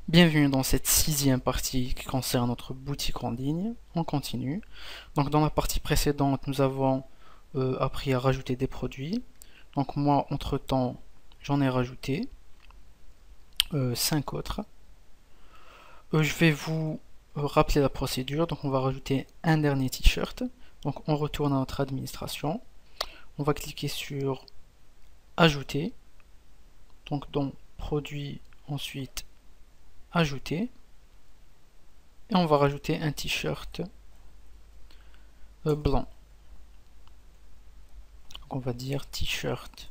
Bienvenue dans cette sixième partie qui concerne notre boutique en ligne. On continue. Donc dans la partie précédente, nous avons appris à rajouter des produits. Donc moi, entre-temps, j'en ai rajouté 5 autres. Je vais vous rappeler la procédure. Donc on va rajouter un dernier t-shirt. Donc on retourne à notre administration. On va cliquer sur Ajouter. Donc dans Produits, ensuite Ajouter. Et on va rajouter un t-shirt blanc. Donc on va dire t-shirt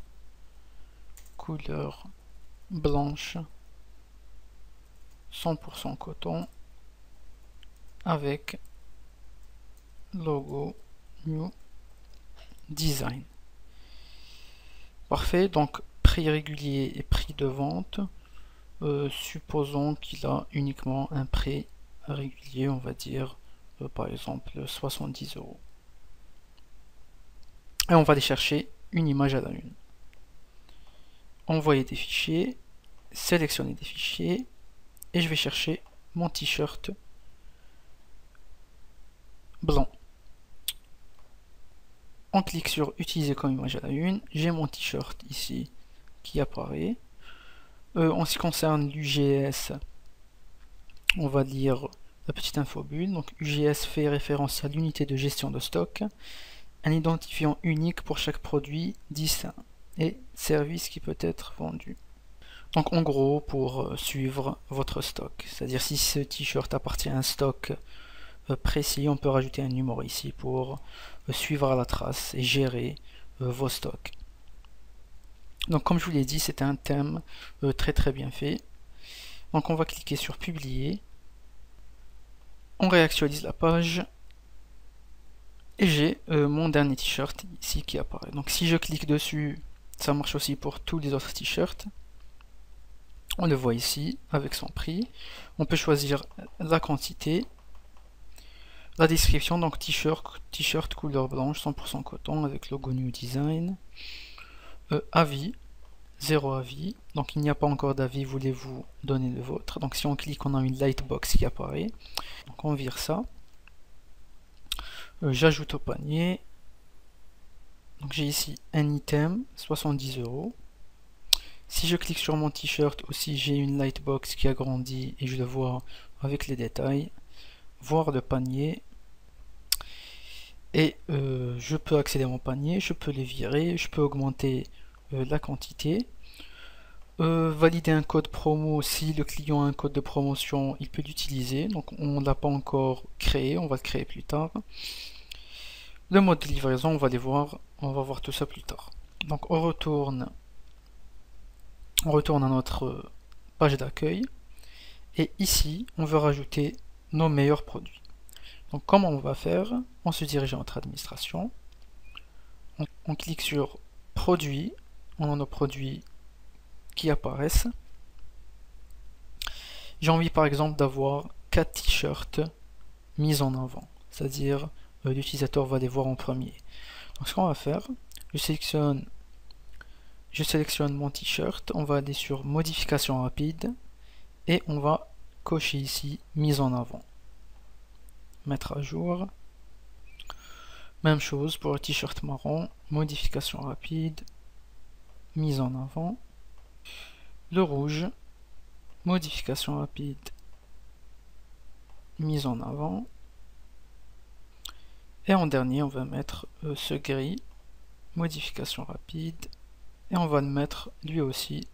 couleur blanche 100% coton avec logo New Design. Parfait, donc prix régulier et prix de vente. Supposons qu'il a uniquement un prix régulier, on va dire par exemple 70 €. Et on va aller chercher une image à la une. Envoyer des fichiers, sélectionner des fichiers, et je vais chercher mon t-shirt blanc. On clique sur utiliser comme image à la une, j'ai mon t-shirt ici qui apparaît. En ce qui concerne l'UGS, on va lire la petite info bulle. Donc UGS fait référence à l'unité de gestion de stock, un identifiant unique pour chaque produit distinct et service qui peut être vendu. Donc en gros, pour suivre votre stock, c'est-à-dire si ce t-shirt appartient à un stock précis, on peut rajouter un numéro ici pour suivre à la trace et gérer vos stocks. Donc comme je vous l'ai dit, c'est un thème très bien fait. Donc on va cliquer sur publier. On réactualise la page. Et j'ai mon dernier t-shirt ici qui apparaît. Donc si je clique dessus, ça marche aussi pour tous les autres t-shirts. On le voit ici avec son prix. On peut choisir la quantité. La description, donc t-shirt couleur blanche 100% coton avec logo New Design. Avis, 0 avis, donc il n'y a pas encore d'avis, voulez-vous donner le vôtre. Donc si on clique, on a une lightbox qui apparaît. Donc on vire ça. J'ajoute au panier. Donc j'ai ici un item, 70 €. Si je clique sur mon t-shirt aussi, j'ai une lightbox qui agrandit et je le vois avec les détails. Voir le panier. Et je peux accéder à mon panier, je peux les virer, je peux augmenter la quantité. Valider un code promo, si le client a un code de promotion, il peut l'utiliser. Donc on ne l'a pas encore créé, on va le créer plus tard. Le mode de livraison, on va voir tout ça plus tard. Donc on retourne à notre page d'accueil. Et ici, on veut rajouter nos meilleurs produits. Donc comment on va faire? On se dirige à notre administration. On clique sur produits. On a nos produits qui apparaissent. J'ai envie par exemple d'avoir 4 t-shirts mis en avant. C'est-à-dire l'utilisateur va les voir en premier. Donc ce qu'on va faire, je sélectionne mon t-shirt. On va aller sur modification rapide. Et on va cocher ici mise en avant. Mettre à jour. Même chose pour le t-shirt marron, modification rapide, mise en avant. Le rouge, modification rapide, mise en avant. Et en dernier, on va mettre ce gris, modification rapide, et on va le mettre lui aussi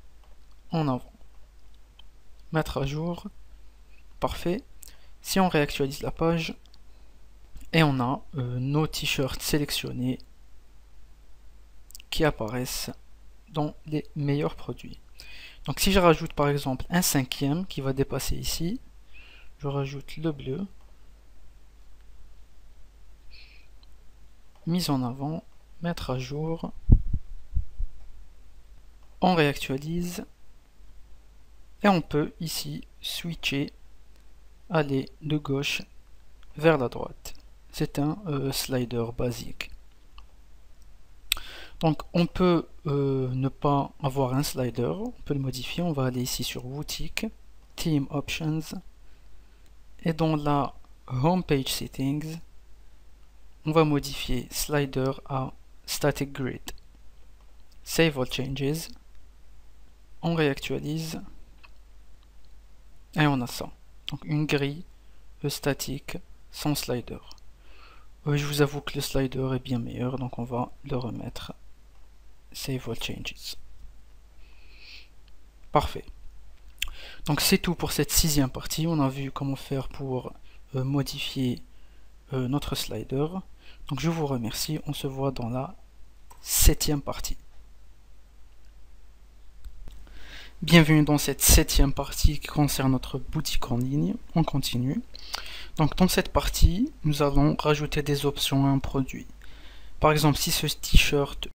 en avant. Mettre à jour, parfait. Si on réactualise la page, et on a nos t-shirts sélectionnés qui apparaissent dans les meilleurs produits. Donc si je rajoute par exemple un cinquième qui va dépasser ici, je rajoute le bleu, mise en avant, mettre à jour, on réactualise et on peut ici switcher, aller de gauche vers la droite. C'est un slider basique. Donc on peut ne pas avoir un slider, on peut le modifier, on va aller ici sur boutique, Theme Options et dans la Home Page Settings, on va modifier Slider à Static Grid. Save all changes. On réactualise et on a ça. Donc une grille statique sans slider. Je vous avoue que le slider est bien meilleur, donc on va le remettre. Save all changes. Parfait. Donc c'est tout pour cette 6e partie. On a vu comment faire pour modifier notre slider. Donc je vous remercie. On se voit dans la 7e partie. Bienvenue dans cette 7e partie qui concerne notre boutique en ligne. On continue. Donc dans cette partie, nous allons rajouter des options à un produit. Par exemple, si ce t-shirt